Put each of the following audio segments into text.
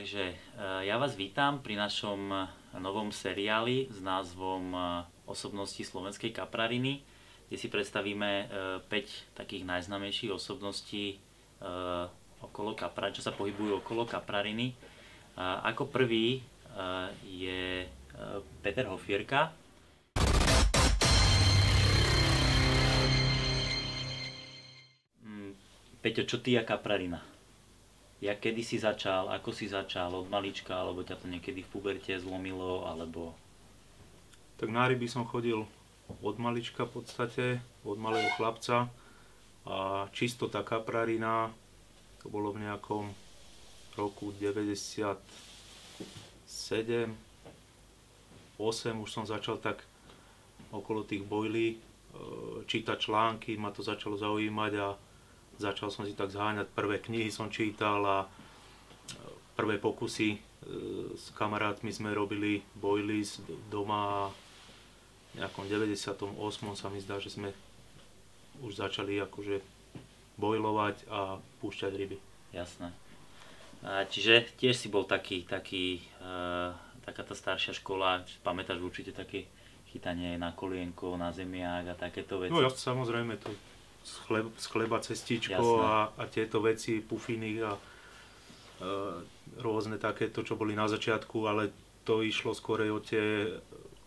Takže ja vás vítam pri našom novom seriáli s názvom Osobnosti slovenskej kaprariny, kde si predstavíme 5 takých najznámejších osobností okolo čo sa pohybujú okolo kaprariny. Ako prvý je Peter Hofierka. Peťo, čo ty a kaprarina? Ja kedy si začal, ako si začal, od malička, alebo ťa to niekedy v puberte zlomilo, alebo... Tak na ryby som chodil od malička v podstate, od malého chlapca. A čisto tá kaprarina, to bolo v nejakom roku 97, 8 už som začal tak okolo tých bojlí čítať články, ma to začalo zaujímať a začal som si tak zháňať, prvé knihy som čítal a prvé pokusy s kamarátmi sme robili boilies doma. V nejakom 98. sa mi zdá, že sme už začali akože bojlovať a púšťať ryby. Jasné. Čiže tiež si bol taká tá staršia škola, pamätáš určite také chytanie na kolienko, na zemiak a takéto veci? No ja samozrejme to z chleba cestičko a tieto veci, pufiny a rôzne takéto, čo boli na začiatku, ale to išlo skôr o tie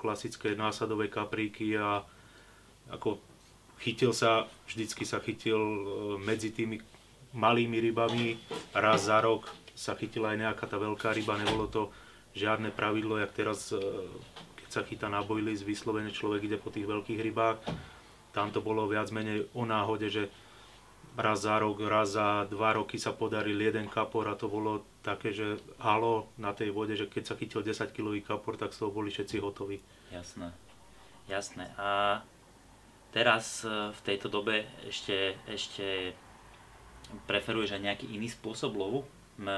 klasické násadové kapríky a ako vždycky sa chytil medzi tými malými rybami, raz za rok sa chytila aj nejaká tá veľká ryba, nebolo to žiadne pravidlo, jak teraz, keď sa chytá na bojlis, vyslovene človek ide po tých veľkých rybách. Tam to bolo viac menej o náhode, že raz za rok, raz za 2 roky sa podaril jeden kapor a to bolo také, že halo na tej vode, že keď sa chytil 10-kilový kapor, tak z toho boli všetci hotoví. Jasné, jasné. A teraz v tejto dobe ešte preferuješ aj nejaký iný spôsob lovu?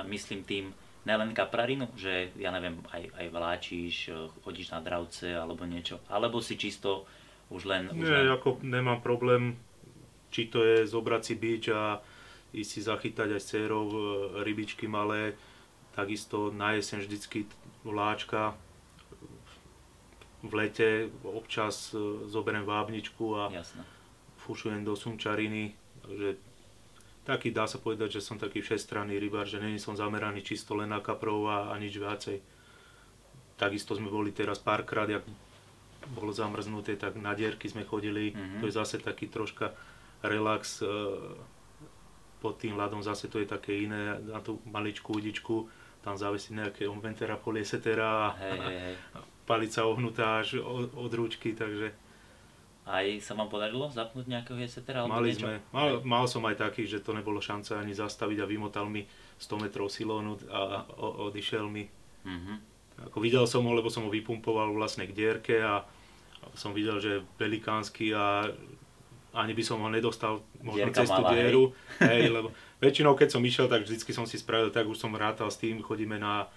Myslím tým nelen kaprarinu, že ja neviem, aj vláčiš, chodíš na dravce alebo niečo, alebo si čisto Ako nemám problém, či to je zobrať si bič a ísť si zachytať aj s dcérou rybičky malé, takisto na jeseň vždycky vláčka, v lete občas zoberiem vábničku a fušujem do sumčariny, takže taký dá sa povedať, že som taký všestranný rybár, že není som zameraný čisto len na kaprov a nič viacej. Takisto sme boli teraz párkrát, jak bolo zamrznuté, tak na dierky sme chodili, to je zase taký troška relax, pod tým ľadom zase to je také iné, na tú maličkú udičku, tam závisí nejaké Ventera poliesetera a palica ohnutá až od ručky, takže... Aj sa vám podarilo zapnúť nejakého jesetera? Mal som aj taký, že to nebolo šanca ani zastaviť a vymotal mi 100 metrov silónu a odišiel mi. Ako videl som ho, lebo som ho vypumpoval vlastne k dierke a som videl, že je velikánsky a ani by som ho nedostal možno cez tú dieru. Lebo väčšinou keď som išiel, tak vždycky som si spravil, tak už som rátal s tým, chodíme na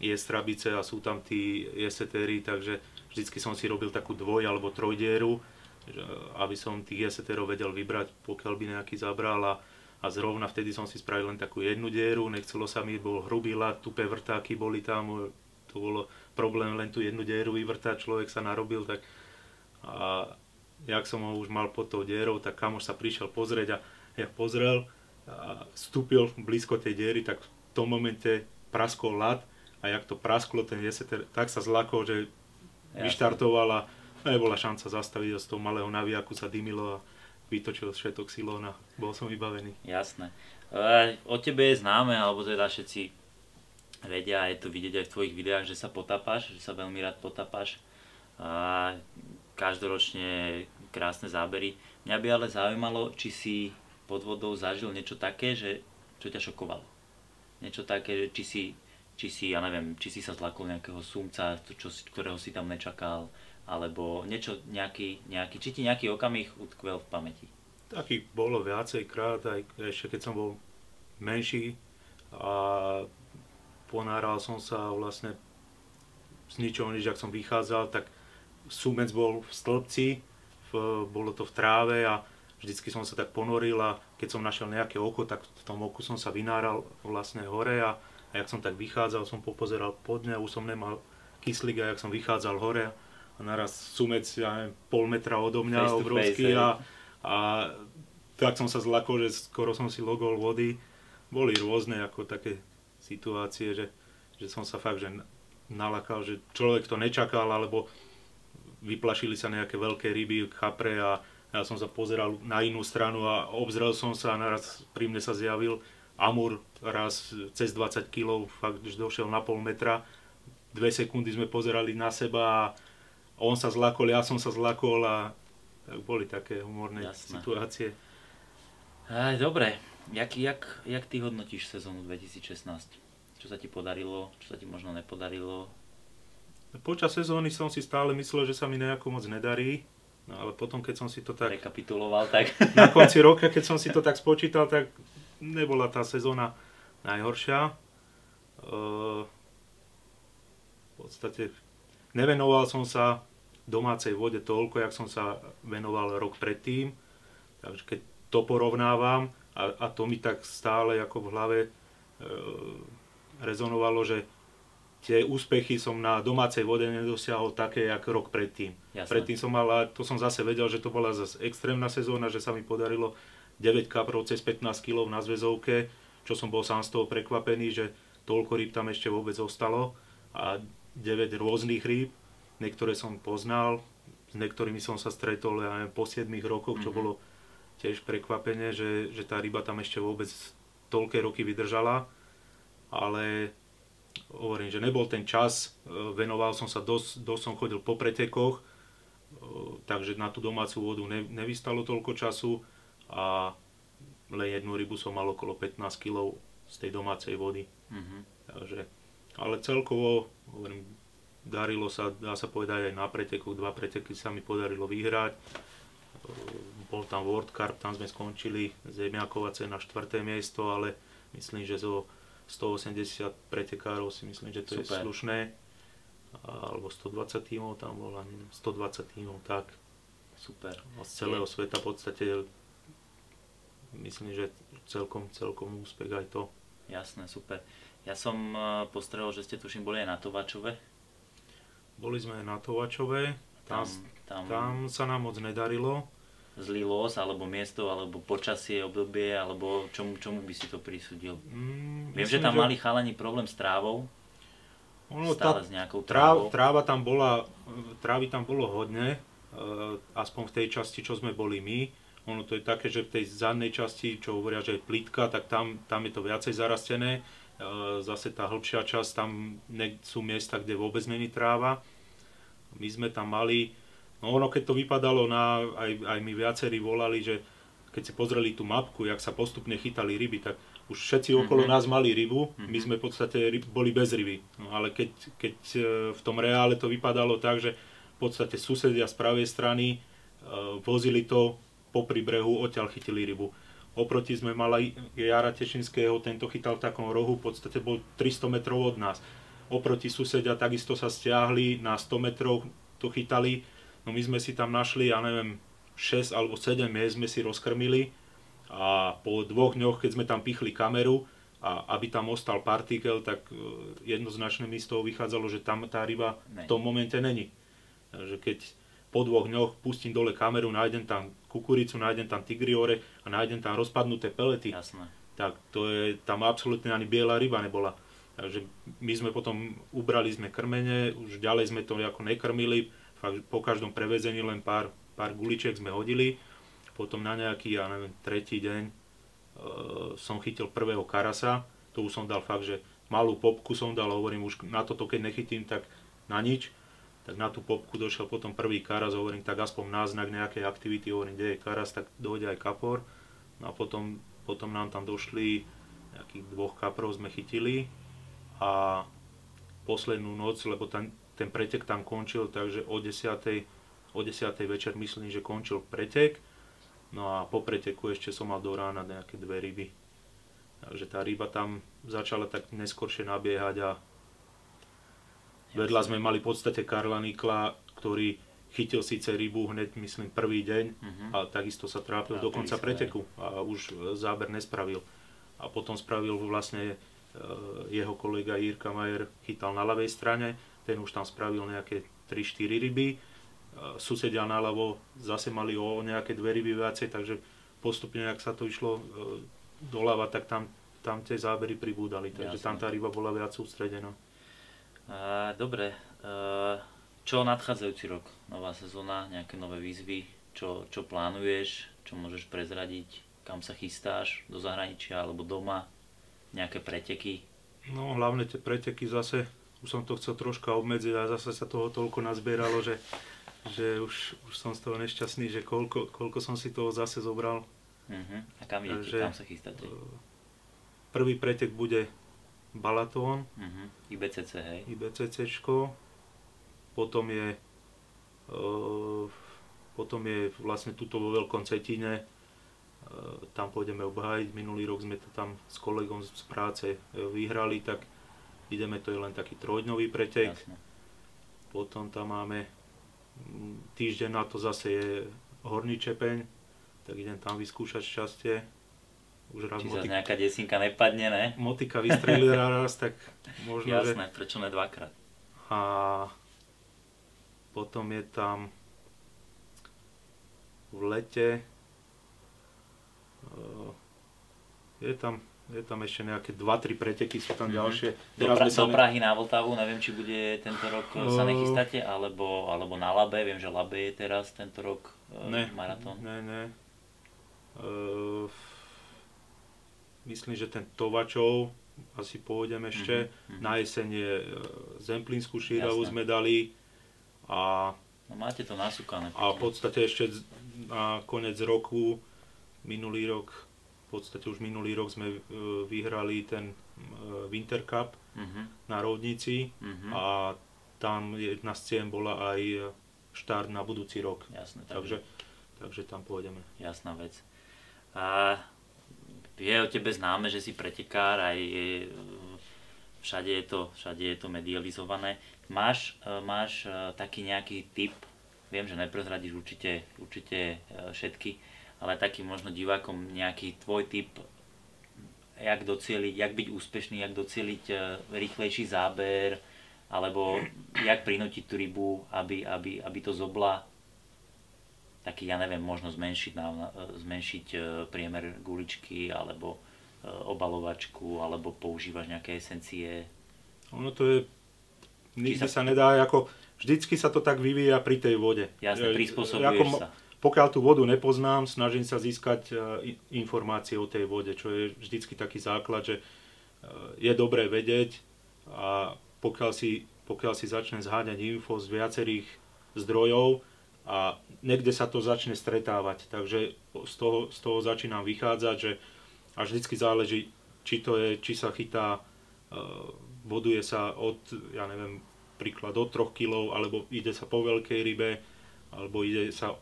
jestrabice a sú tam tí jesetéri, takže vždycky som si robil takú alebo trojdieru, aby som tých jesetérov vedel vybrať, pokiaľ by nejaký zabral a zrovna vtedy som si spravil len takú jednu dieru, nechcelo sa mi, bol hrubý ľad, tupé vrtáky boli tam, to bolo problém len tú jednu dieru vyvrtať, človek sa narobil, tak a jak som ho už mal pod tou dierou, tak kamoš sa prišiel pozrieť a jak pozrel a vstúpil blízko tej diery, tak v tom momente praskol ľad a jak to prasklo ten jeseter, tak sa zlakol, že vyštartoval a nebola šanca zastaviť, z toho malého navijaku sa dymilo a vytočil všetok silón a bol som vybavený. Jasné. O tebe je známe, alebo teda všetci vedia, je to vidieť aj v tvojich videách, že sa potápaš, že sa veľmi rád potápaš. A každoročne krásne zábery. Mňa by ale zaujímalo, či si pod vodou zažil niečo také, čo ťa šokovalo. Niečo také, či si, ja neviem, či si sa zlakol nejakého sumca, ktorého si tam nečakal, alebo niečo, či ti nejaký okamih utkvel v pamäti. Takých bolo viacej krát, aj ešte keď som bol menší a ponáral som sa vlastne z ničoho nič, ak som vychádzal, tak sumec bol v stĺpci, bolo to v tráve a vždycky som sa tak ponoril a keď som našiel nejaké oko, tak v tom oku som sa vynáral vlastne hore a a jak som tak vychádzal, som popozeral pod mňa, už som nemal kyslík a jak som vychádzal hore a naraz sumec, ja neviem, pol metra odo mňa, obrovský a tak som sa zlakol, že skoro som si logol vody. Boli rôzne ako také situácie, že som sa fakt že nalakal, že človek to nečakal, alebo vyplašili sa nejaké veľké ryby, chapre a ja som sa pozeral na inú stranu a obzrel som sa a naraz pri mne sa zjavil amur raz cez 20 kg, fakt že došiel na pol metra. 2 sekundy sme pozerali na seba a on sa zlakol, ja som sa zlakol a tak boli také humorné situácie. Dobre, jak ty hodnotíš sezónu 2016? Čo sa ti podarilo, čo sa ti možno nepodarilo? Počas sezóny som si stále myslel, že sa mi nejako moc nedarí, no ale potom keď som si to tak rekapituloval, tak na konci roka, keď som si to tak spočítal, tak nebola tá sezóna najhoršia. V podstate nevenoval som sa domácej vode toľko, jak som sa venoval rok predtým. Takže keď to porovnávam a to mi tak stále ako v hlave rezonovalo, že tie úspechy som na domácej vode nedosiahol také, jak rok predtým. Jasné. Predtým som mal, a to som zase vedel, že to bola zase extrémna sezóna, že sa mi podarilo 9 kaprov cez 15 kg na zväzovke, čo som bol sám z toho prekvapený, že toľko rýb tam ešte vôbec zostalo a 9 rôznych rýb, niektoré som poznal, s niektorými som sa stretol ja neviem, po 7 rokoch, čo bolo tiež prekvapenie, že tá ryba tam ešte vôbec toľké roky vydržala, ale hovorím, že nebol ten čas, venoval som sa dosť som chodil po pretekoch, takže na tú domácu vodu nevystalo toľko času a len jednu rybu som mal okolo 15 kg z tej domácej vody. Takže, ale celkovo hovorím, darilo sa, dá sa povedať aj na pretekoch, 2 preteky sa mi podarilo vyhrať. Bol tam World Cup, tam sme skončili Zemiakovace na 4. miesto, ale myslím, že zo 180 pretekárov si myslím, že to je slušné. Alebo 120 tímov tam bolo, 120 tímov, tak. Super. A z celého sveta v podstate myslím, že celkom úspech aj to. Jasné, super. Ja som postrehol, že ste tuším boli aj na Tovačove. Boli sme na Tovačove, tam sa nám moc nedarilo. Zlý los, alebo miesto, alebo počasie, obdobie, alebo čomu by si to prisúdil? Viem, že tam mali chalani problém s trávou. Stále s nejakou trávou. Trávy tam bolo hodne, aspoň v tej časti, čo sme boli my. Ono to je také, že v tej zadnej časti, čo hovoria, že je plytka, tak tam je to viacej zarastené. Zase tá hĺbšia časť, tam sú miesta, kde vôbec není tráva. My sme tam mali, no ono keď to vypadalo, aj mi viacerí volali, že keď si pozreli tú mapku, jak sa postupne chytali ryby, tak už všetci okolo nás mali rybu, my sme v podstate boli bez ryby. No ale keď v tom reále to vypadalo tak, že v podstate susedia z pravej strany vozili to popri brehu, odtiaľ chytili rybu. Oproti sme mali Jara Tešinského, tento chytal v takom rohu, v podstate bol 300 metrov od nás. Oproti susedia takisto sa stiahli, na 100 metrov to chytali. No my sme si tam našli, ja neviem, 6 alebo 7 miest sme si rozkrmili a po 2 dňoch, keď sme tam pichli kameru, a aby tam ostal partikel, tak jednoznačne mi z toho vychádzalo, že tam tá ryba v tom momente není. Takže keď po 2 dňoch pustím dole kameru, nájdem tam kukuricu, nájdem tam tigriore a nájdem tam rozpadnuté pelety, tak tam absolútne ani biela ryba nebola. Takže my sme potom ubrali krmene, už ďalej sme to ako nekrmili, fakt po každom prevezení len pár guličiek sme hodili. Potom na nejaký, ja neviem, 3. deň som chytil prvého karasa, to už som dal fakt, že malú popku som dal, hovorím už na toto keď nechytím, tak na nič. Tak na tú popku došiel potom prvý karas, hovorím, tak aspoň náznak nejakej aktivity, hovorím, kde je karas, tak dojde aj kapor. No a potom nám tam došli, nejakých 2 kaprov sme chytili a poslednú noc, lebo ten pretek tam končil, takže o 10. večer myslím, že končil pretek. No a po preteku ešte som mal do rána nejaké 2 ryby. Takže tá ryba tam začala tak neskoršie nabiehať a vedľa sme mali v podstate Karla Nikla, ktorý chytil síce rybu hneď, myslím, prvý deň, a takisto sa trápil do konca preteku a už záber nespravil. A potom spravil vlastne jeho kolega Jirka Majer chytal na ľavej strane, ten už tam spravil nejaké 3-4 ryby. Susedia naľavo zase mali o nejaké 2 ryby viacej, takže postupne, ak sa to išlo doľava, tak tam tie zábery pribúdali, takže tam tá ryba bola viac sústredená. Dobre, čo nadchádzajúci rok? Nová sezóna, nejaké nové výzvy, čo plánuješ, čo môžeš prezradiť, kam sa chystáš, do zahraničia alebo doma, nejaké preteky? No hlavne tie preteky zase, už som to chcel troška obmedziť a zase sa toho toľko nazbieralo, že už som z toho nešťastný, že koľko som si toho zase zobral. A kam idete, kam sa chystáte? Prvý pretek bude Balatón, IBCC, hej? IBCCčko, potom je vlastne tuto vo Veľkom Cetíne, tam pôjdeme obhájiť, minulý rok sme to tam s kolegom z práce vyhrali, tak ideme, to je len taký trojdňový pretek. Jasne. Potom tam máme, týždeň na to zase je Horný Čepeň, tak idem tam vyskúšať šťastie. Už raz či zase nejaká desinka nepadne, ne? Motika vystrelila raz, tak možno, jasné, prečo ne dvakrát? A potom je tam v lete je tam ešte nejaké 2-3 preteky, sú tam ďalšie. Do Prahy na Vltavu, neviem, či bude tento rok sa nechystáte, alebo na Labe, viem, že Labe je teraz tento rok maratón. Ne. Myslím, že ten Tovačov asi pôjdem ešte. Na jeseň je Zemplínsku Šíravu sme dali. No máte to nasúkané. A v podstate ešte na koniec roku, minulý rok sme vyhrali ten Winter Cup na Rovnici a tam jedna z cien bola aj štart na budúci rok. Jasné, takže tam pôjdeme. Jasná vec. A je o tebe známe, že si pretekár, aj všade je to medializované. Máš taký nejaký tip, viem, že neprezradíš určite všetky, ale taký možno divákom nejaký tvoj tip, jak byť úspešný, jak docieliť rýchlejší záber, alebo jak prinútiť tú rybu, aby to zobla. Taký, ja neviem, možno zmenšiť priemer guličky, alebo obalovačku, alebo používaš nejaké esencie. Ono to je, nikdy sa nedá, ako vždycky sa to tak vyvíja pri tej vode. Jasne, prispôsobuješ sa. Pokiaľ tú vodu nepoznám, snažím sa získať informácie o tej vode, čo je vždycky taký základ, že je dobré vedieť a pokiaľ si začne zháňať info z viacerých zdrojov, a niekde sa to začne stretávať, takže z toho začínam vychádzať, že a vždycky záleží, či sa chytá, boduje sa ja neviem, príklad od 3 kg, alebo ide sa po veľkej rybe, alebo ide sa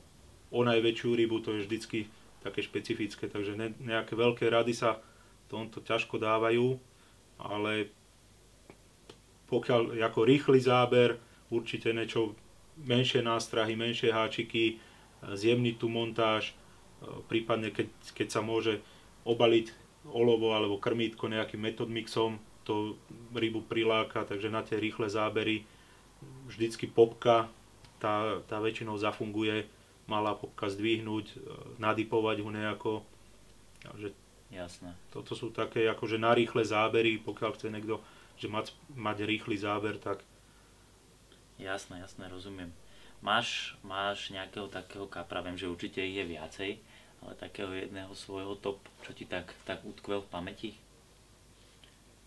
o najväčšiu rybu, to je vždycky také špecifické, takže nejaké veľké rady sa tomto ťažko dávajú, ale pokiaľ ako rýchly záber, určite niečo, menšie nástrahy, menšie háčiky, zjemniť tú montáž, prípadne keď sa môže obaliť olovo alebo krmítko nejakým metodmixom, to rybu priláka, takže na tie rýchle zábery vždycky popka, tá väčšinou zafunguje, malá popka zdvihnúť, nadipovať ho nejako. Takže jasné. Toto sú také akože na rýchle zábery, pokiaľ chce niekto že mať rýchly záber, tak Jasné, rozumiem. Máš nejakého takého kapra, viem, že určite ich je viacej, ale takého jedného svojho top, čo ti tak utkvel v pamäti?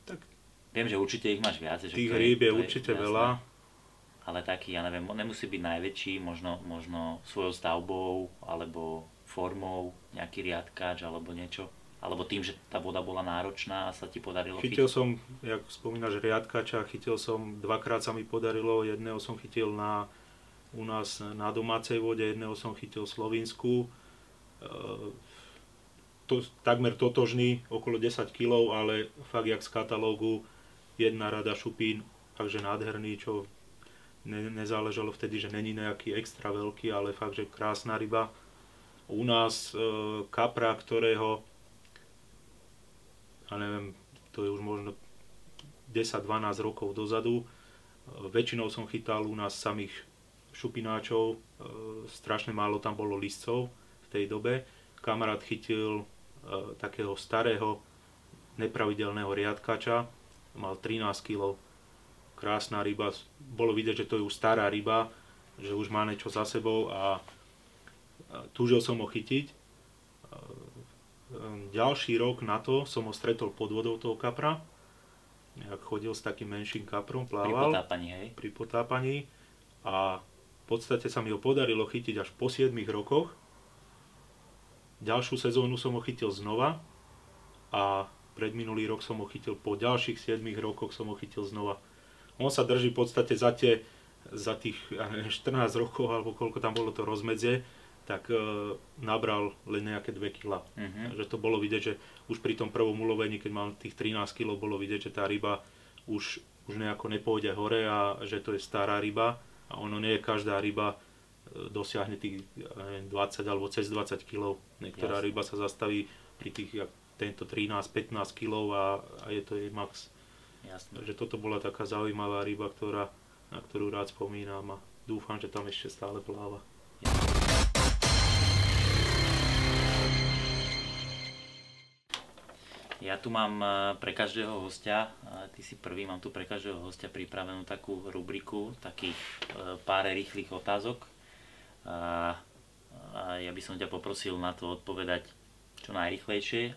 Tak viem, že určite ich máš viacej. Tých rýb je určite jasné, veľa. Ale taký, ja neviem, nemusí byť najväčší, možno svojou stavbou, alebo formou, nejaký riadkač, alebo niečo. Alebo tým, že tá voda bola náročná a sa ti podarilo chytiť? Chytil som, jak spomínaš, riadkača, dvakrát sa mi podarilo, jedného som chytil u nás na domácej vode, jedného som chytil v Slovinsku. Takmer totožný, okolo 10 kg, ale fakt jak z katalógu, jedna rada šupín, takže nádherný, čo nezáležalo vtedy, že není nejaký extra veľký, ale fakt, že krásna ryba. U nás kapra, ktorého ja neviem, to je už možno 10-12 rokov dozadu. Väčšinou som chytal u nás samých šupináčov, strašne málo tam bolo listcov v tej dobe. Kamarát chytil takého starého nepravidelného riadkača, mal 13 kg, krásna ryba, bolo vidieť, že to je už stará ryba, že už má niečo za sebou a túžil som ho chytiť. Ďalší rok na to som ho stretol pod vodou toho kapra, chodil s takým menším kaprom, plával. Pri potápaní, hej? Pri potápaní a v podstate sa mi ho podarilo chytiť až po 7 rokoch. Ďalšiu sezónu som ho chytil znova a predminulý rok som ho chytil, po ďalších 7 rokoch som ho chytil znova. On sa drží v podstate za tých 14 rokov, alebo koľko tam bolo to rozmedzie, tak nabral len nejaké 2 kg. Takže to bolo vidieť, že už pri tom prvom ulovení, keď mal tých 13 kg, bolo vidieť, že tá ryba už nejako nepôjde hore a že to je stará ryba a ono nie je každá ryba dosiahne tých 20 alebo cez 20 kg. Niektorá ryba sa zastaví pri tých tento 13-15 kg a je to jej max. Jasne. Takže toto bola taká zaujímavá ryba, na ktorú rád spomínam a dúfam, že tam ešte stále pláva. Ja tu mám pre každého hostia, ty si prvý, mám tu pre každého hostia pripravenú takú rubriku, takých pár rýchlych otázok. A ja by som ťa poprosil na to odpovedať čo najrýchlejšie.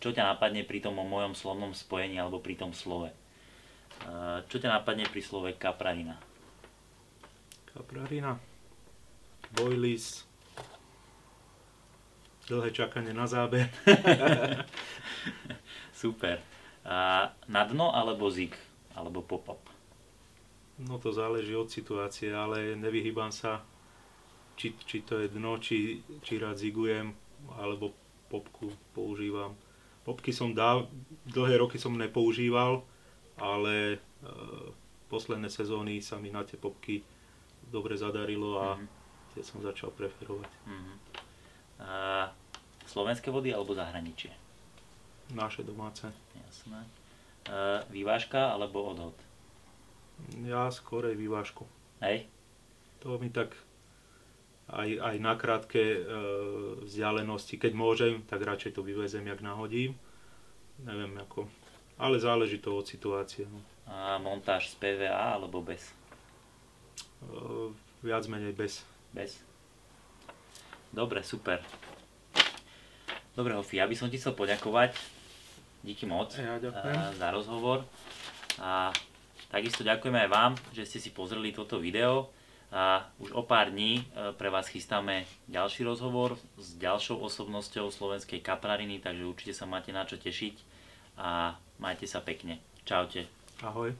Čo ťa napadne pri tom mojom slovnom spojení alebo pri tom slove? Čo ťa napadne pri slove kaprarina? Kaprarina, bojlis, dlhé čakanie na záber. Super. Na dno alebo zik? Alebo pop-up? No to záleží od situácie, ale nevyhýbam sa, či to je dno, či rád zigujem, alebo popku používam. Popky dlhé roky som nepoužíval, ale posledné sezóny sa mi na tie popky dobre zadarilo a tie som začal preferovať. Slovenské vody alebo zahraničie? Naše domáce. Jasné. Vyvážka alebo odhod? Ja skorej vyvážku. Hej? To mi tak aj na krátke vzdialenosti, keď môžem, tak radšej to vyvezem, jak nahodím. Neviem ako, ale záleží to od situácie. No. A montáž z PVA alebo bez? Viac menej bez. Bez? Dobre, super. Dobre, Hofi, ja by som ti chcel poďakovať. Díky moc za rozhovor. A takisto ďakujeme aj vám, že ste si pozreli toto video. A už o pár dní pre vás chystáme ďalší rozhovor s ďalšou osobnosťou slovenskej kaprariny, takže určite sa máte na čo tešiť a majte sa pekne. Čaute. Ahoj.